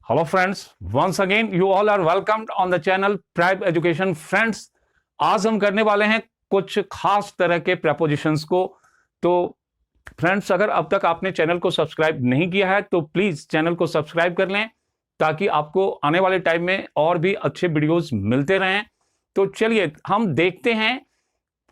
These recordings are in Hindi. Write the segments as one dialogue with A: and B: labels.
A: Hello friends, once again you all are welcomed on the channel Prime Education Friends। आज हम करने वाले हैं कुछ खास तरह के प्रपोजिशंस को। तो फ्रेंड्स, अगर अब तक आपने चैनल को सब्सक्राइब नहीं किया है तो प्लीज चैनल को सब्सक्राइब कर लें ताकि आपको आने वाले टाइम में और भी अच्छे वीडियोस मिलते रहें। तो चलिए हम देखते हैं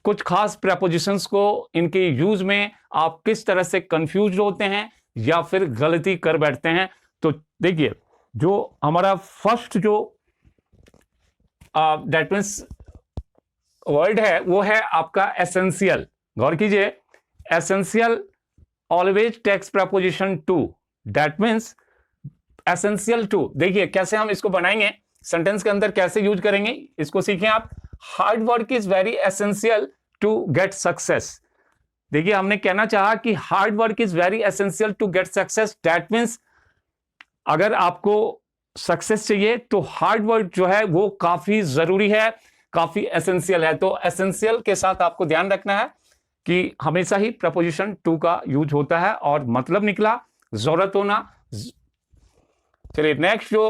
A: कुछ खास प्रपोजिशंस को, इनके यूज में आप किस तरह से कंफ्यूज होते हैं या फिर गलती कर बैठते हैं। तो देखिए, जो हमारा फर्स्ट जो दैट मीन्स वर्ड है वो है आपका एसेंशियल। गौर कीजिए, essential always takes preposition to, that means essential to. देखिए कैसे हम इसको बनाएंगे, सेंटेंस के अंदर कैसे यूज करेंगे, इसको सीखें आप। Hard work is very essential to get success. देखिए, हमने कहना चाहा कि hard work is very essential to get success, that means अगर आपको सक्सेस चाहिए तो हार्ड वर्क जो है वो काफी जरूरी है, काफी एसेंशियल है। तो एसेंशियल के साथ आपको ध्यान रखना है कि हमेशा ही प्रपोजिशन टू का यूज होता है और मतलब निकला जरूरत होना। चलिए नेक्स्ट जो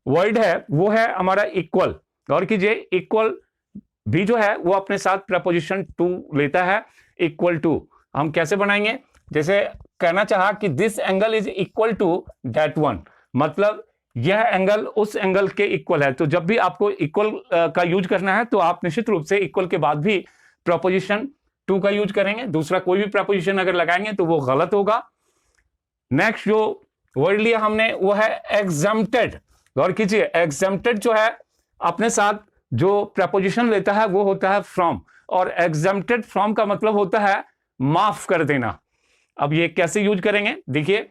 A: वर्ड है वो है हमारा इक्वल। गौर कीजिए, इक्वल भी जो है वो अपने साथ प्रपोजिशन टू लेता है। इक्वल टू हम कैसे बनाएंगे, जैसे कहना चाहा कि this angle is equal to that one, मतलब यह एंगल उस एंगल के इक्वल है। तो जब भी आपको इक्वल का यूज करना है तो आप निश्चित रूप से इक्वल के बाद भी प्रपोजिशन टू का यूज करेंगे। दूसरा कोई भी प्रपोजिशन अगर लगाएंगे तो वो गलत होगा। नेक्स्ट जो वर्ड लिया हमने वो है एग्जम्प्टेड। गौर कीजिए, एग्जम्प्टेड जो है अपने साथ जो प्रपोजिशन लेता है वो होता है फ्रॉम, और एग्जम्प्टेड फ्रॉम का मतलब होता है माफ कर देना। अब ये कैसे यूज करेंगे, देखिए,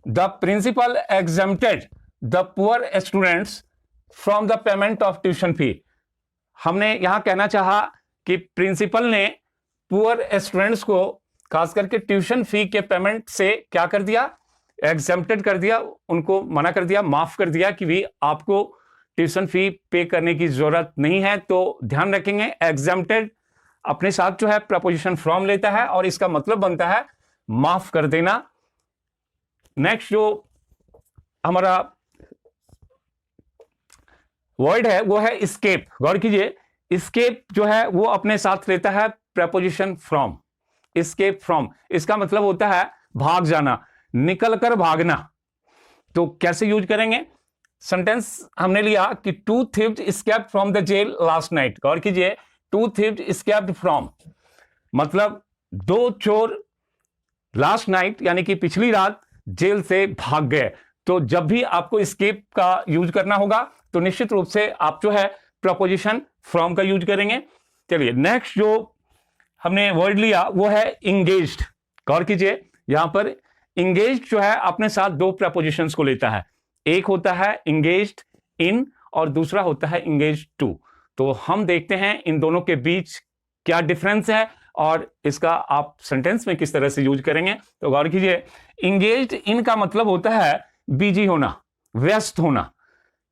A: the principal exempted the poor students from the payment of tuition fee. हमने यहां कहना चाहा कि प्रिंसिपल ने पुअर स्टूडेंट्स को खास करके ट्यूशन फी के पेमेंट से क्या कर दिया, एग्जम्प्टेड कर दिया, उनको मना कर दिया, माफ कर दिया कि भी आपको ट्यूशन फी पे करने की जरूरत नहीं है। तो ध्यान रखेंगे, एग्जम्प्टेड अपने साथ जो है प्रपोजिशन फ्रॉम लेता है और इसका मतलब बनता है माफ कर देना। नेक्स्ट जो हमारा वर्ड है वो है एस्केप। गौर कीजिए, एस्केप जो है वो अपने साथ लेता है प्रपोजिशन फ्रॉम। एस्केप फ्रॉम इसका मतलब होता है भाग जाना, निकल कर भागना। तो कैसे यूज करेंगे, सेंटेंस हमने लिया कि two thieves escaped from the jail last night. गौर कीजिए, टू थीव्स एस्केप्ड फ्रॉम मतलब दो चोर लास्ट नाइट यानी कि पिछली रात जेल से भाग गए। तो जब भी आपको एस्केप का यूज करना होगा तो निश्चित रूप से आप जो है प्रपोजिशन फ्रॉम का यूज करेंगे। चलिए नेक्स्ट जो हमने वर्ड लिया वो है इंगेज्ड। गौर कीजिए, यहां पर इंगेज्ड जो है अपने साथ दो प्रपोजिशंस को लेता है। एक होता है इंगेज्ड इन और दूसरा होता है इंगेज्ड टू। तो हम देखते हैं इन दोनों के बीच क्या डिफरेंस है और इसका आप सेंटेंस में किस तरह से यूज करेंगे। तो गौर कीजिए, इंगेज्ड इन का मतलब होता है बिजी होना, व्यस्त होना।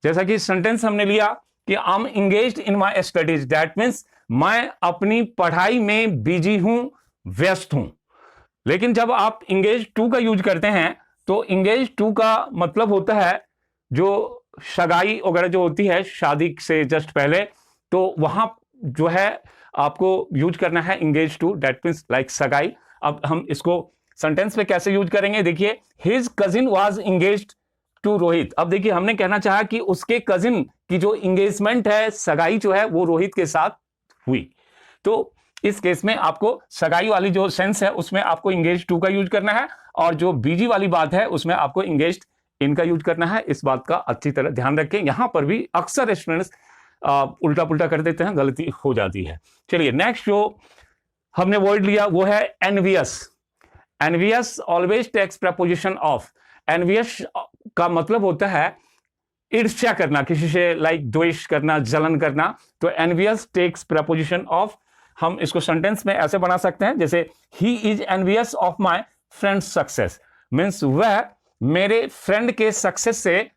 A: जैसा कि सेंटेंस हमने लिया कि I am engaged in my studies, that means मैं अपनी पढ़ाई में बिजी हूं, व्यस्त हूं। लेकिन जब आप इंगेज टू का यूज करते हैं तो इंगेज टू का मतलब होता है जो सगाई वगैरह जो होती है शादी से जस्ट पहले, तो वहां जो है आपको यूज करना है engage to, that means like सगाई। अब हम इसको सेंटेंस में कैसे यूज करेंगे, देखिए, his cousin was engaged to Rohit. अब देखिए, हमने कहना चाहा कि उसके कजिन की जो इंगेजमेंट है, सगाई जो है वो रोहित के साथ हुई। तो इस केस में आपको सगाई वाली जो सेंस है उसमें आपको इंगेज टू का यूज करना है और जो बीजी वाली बात है उसमें आपको इंगेज इन का यूज करना है। इस बात का अच्छी तरह ध्यान रखें। यहां पर भी अक्सर स्टूडेंट्स उल्टा पुल्टा कर देते हैं, गलती हो जाती है। चलिए नेक्स्ट जो हमने वर्ड लिया वो है envious. Envious always takes preposition of. Envious का मतलब होता है ईर्ष्या करना, किसी से लाइक द्वेष करना, जलन करना। तो एनवियस टेक्स प्रपोजिशन ऑफ। हम इसको सेंटेंस में ऐसे बना सकते हैं जैसे he is envious of my friends success, means वह मेरे फ्रेंड के सक्सेस से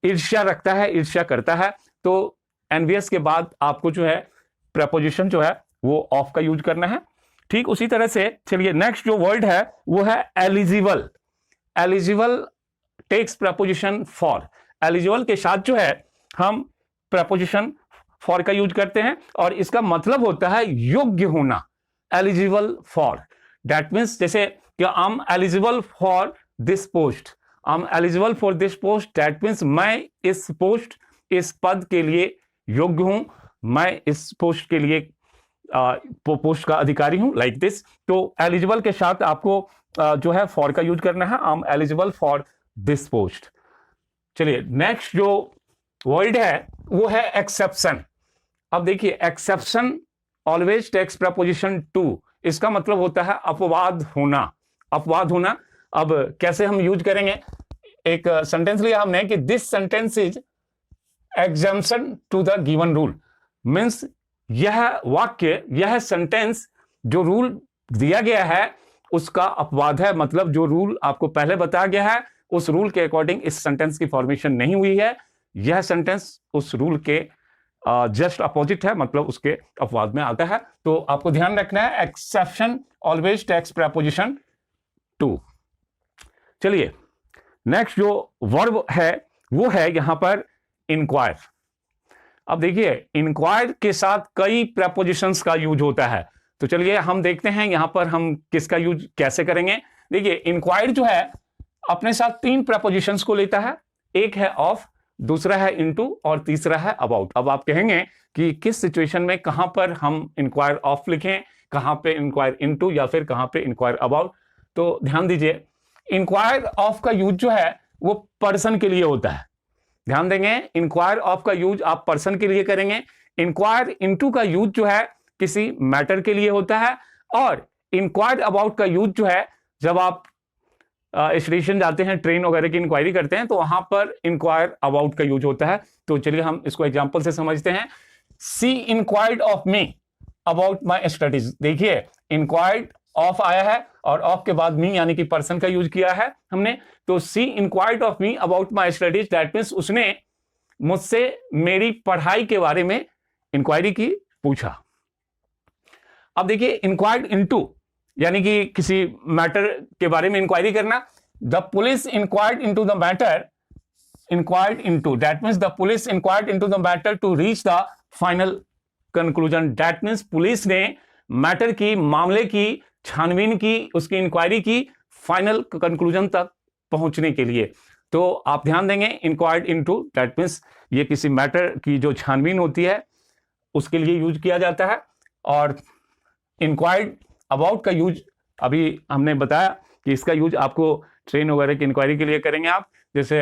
A: ईर्ष्या रखता है, ईर्ष्या करता है। तो एनवियस के बाद आपको जो है प्रपोजिशन जो है वो ऑफ का यूज करना है। ठीक उसी तरह से चलिए नेक्स्ट जो वर्ड है वो है eligible. Eligible takes preposition for. Eligible के साथ जो है हम प्रपोजिशन फॉर का यूज करते हैं और इसका मतलब होता है योग्य होना, एलिजिबल फॉर। दैट मीन्स जैसे कि आई am eligible for this post, I am eligible for this post, that means मैं इस पोस्ट, इस पद के लिए योग्य हूं, मैं इस पोस्ट के लिए पोस्ट का अधिकारी हूं, लाइक दिस। तो एलिजिबल के साथ आपको जो है फॉर का यूज करना है, I am eligible for this post. चलिए नेक्स्ट जो वर्ड है वो है एक्सेप्शन। अब देखिए exception always takes preposition to, इसका मतलब होता है अपवाद होना, अपवाद होना। अब कैसे हम यूज करेंगे, एक सेंटेंस लिया हमने कि this sentence is exemption to the given rule, means यह वाक्य, यह सेंटेंस जो रूल दिया गया है उसका अपवाद है, मतलब जो रूल आपको पहले बताया गया है उस रूल के अकॉर्डिंग इस सेंटेंस की फॉर्मेशन नहीं हुई है, यह सेंटेंस उस रूल के जस्ट अपोजिट है, मतलब उसके अपवाद में आता है। तो आपको ध्यान रखना है exception always takes preposition to. चलिए नेक्स्ट जो वर्ब है वो है यहां पर इंक्वायर। अब देखिए इंक्वायर के साथ कई प्रपोजिशंस का यूज होता है, तो चलिए हम देखते हैं यहां पर हम किसका यूज कैसे करेंगे। देखिए इंक्वायर जो है अपने साथ तीन प्रपोजिशंस को लेता है, एक है ऑफ, दूसरा है इनटू और तीसरा है अबाउट। अब आप कहेंगे कि किस सिचुएशन में कहां पर हम इंक्वायर ऑफ लिखें, कहां पे इंक्वायर इनटू या फिर कहां पे इंक्वायर अबाउट। तो ध्यान दीजिए इंक्वायर ऑफ का यूज जो है वो पर्सन के लिए होता है, ध्यान देंगे इंक्वायर ऑफ का यूज आप पर्सन के लिए करेंगे। इंक्वायर इनटू का यूज जो है किसी मैटर के लिए होता है, और इंक्वायर अबाउट का यूज जो है जब आप स्टेशन जाते हैं, ट्रेन वगैरह की इंक्वायरी करते हैं, तो वहां पर इंक्वायर अबाउट का यूज होता है। तो चलिए हम इसको एग्जांपल से समझते हैं। She inquired of me about my studies. देखिए इंक्वायर्ड ऑफ आया है और ऑफ के बाद मी यानी कि पर्सन का यूज किया है हमने, तो she inquired of me about my studies, that means उसने मुझसे मेरी पढ़ाई के बारे में इंक्वायरी की, पूछा। अब देखिए इंक्वायर्ड इनटू यानी कि किसी मैटर के बारे में इंक्वायरी करना। The police inquired into the matter, inquired into, that means the police inquired into the matter to reach the final conclusion, that means police ने मैटर की, मामले की छानबीन की, उसकी इंक्वायरी की फाइनल कंक्लूजन तक पहुंचने के लिए। तो आप ध्यान देंगे इंक्वायर्ड इनटू, दैट मींस ये किसी मैटर की जो छानबीन होती है उसके लिए यूज किया जाता है। और इंक्वायर्ड अबाउट का यूज अभी हमने बताया कि इसका यूज आपको ट्रेन वगैरह की इंक्वायरी के लिए करेंगे आप। जैसे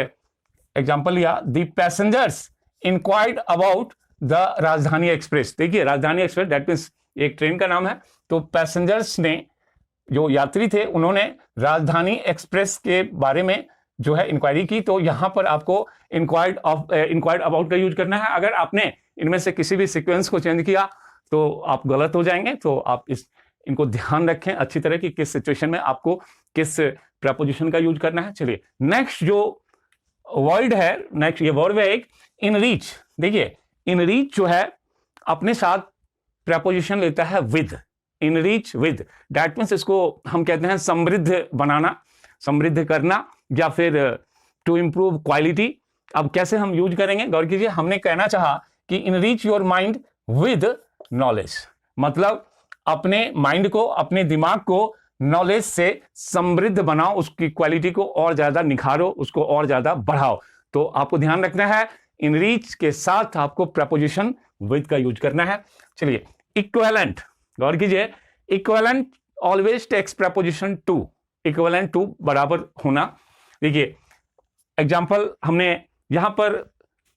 A: एग्जांपल लिया, the passengers inquired about the राजधानी एक्सप्रेस। देखिए राजधानी एक्सप्रेस दैट मींस एक ट्रेन का नाम है, तो पैसेंजर्स ने, जो यात्री थे, उन्होंने राजधानी एक्सप्रेस के बारे में जो है इंक्वायरी की। तो यहां पर आपको इंक्वायर्ड अबाउट का यूज करना है। अगर आपने इनमें से किसी भी सीक्वेंस को चेंज किया तो आप गलत हो जाएंगे। तो आप इनको ध्यान रखें अच्छी तरह की किस सिचुएशन में आपको किस प्रपोजिशन का यूज करना है। चलिए नेक्स्ट जो वर्ड है, नेक्स्ट ये वर्ड है एक इन रीच। देखिए इन रीच जो है अपने साथ प्रपोजिशन लेता है with, in reach with, that means इसको हम कहते हैं समृद्ध बनाना, समृद्ध करना, या फिर टू इंप्रूव क्वालिटी। अब कैसे हम यूज करेंगे, गौर कीजिए, हमने कहना चाहा कि enrich your mind with knowledge, मतलब अपने माइंड को, अपने दिमाग को नॉलेज से समृद्ध बनाओ, उसकी क्वालिटी को और ज्यादा निखारो, उसको और ज्यादा बढ़ाओ। तो आपको ध्यान रखना है इन रीच के साथ आपको प्रपोजिशन विद का यूज करना है। चलिए इक्विवेलेंट, गौर कीजिए, equivalent always takes preposition to, equivalent to बराबर होना। देखिए एग्जांपल हमने यहां पर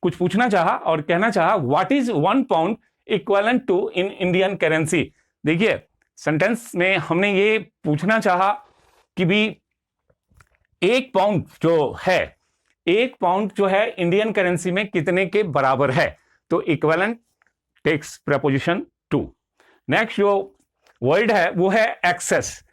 A: कुछ पूछना चाहा और कहना चाहा what is 1 pound equivalent to in Indian currency. देखिए सेंटेंस में हमने ये पूछना चाहा कि भी 1 पाउंड जो है, 1 पाउंड जो है इंडियन करेंसी में कितने के बराबर है। तो equivalent takes preposition to. Next जो वर्ड है वो है एक्सेस।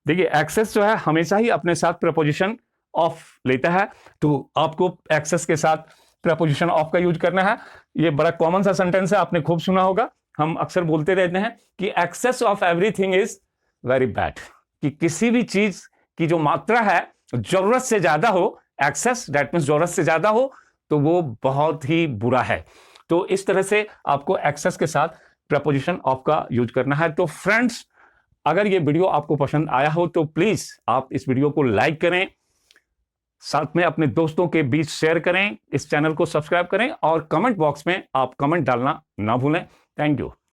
A: देखिए एक्सेस जो है हमेशा ही अपने साथ प्रपोजिशन ऑफ लेता है, तो आपको एक्सेस के साथ प्रपोजिशन ऑफ का यूज करना है। ये बड़ा कॉमन सा सेंटेंस है, आपने खूब सुना होगा, हम अक्सर बोलते रहते हैं कि excess of everything is very bad, कि किसी भी चीज की जो मात्रा है जरूरत से ज्यादा हो, एक्सेस दैट मींस जरूरत से ज्यादा हो, तो वो बहुत ही बुरा है। तो इस तरह से आपको एक्सेस के साथ प्रेपोजिशन ऑफ का यूज करना है। तो फ्रेंड्स, अगर ये वीडियो आपको पसंद आया हो तो प्लीज आप इस वीडियो को लाइक करें, साथ में अपने दोस्तों के बीच शेयर करें, इस चैनल को सब्सक्राइब करें और कमेंट बॉक्स में आप कमेंट डालना ना भूलें। Thank you.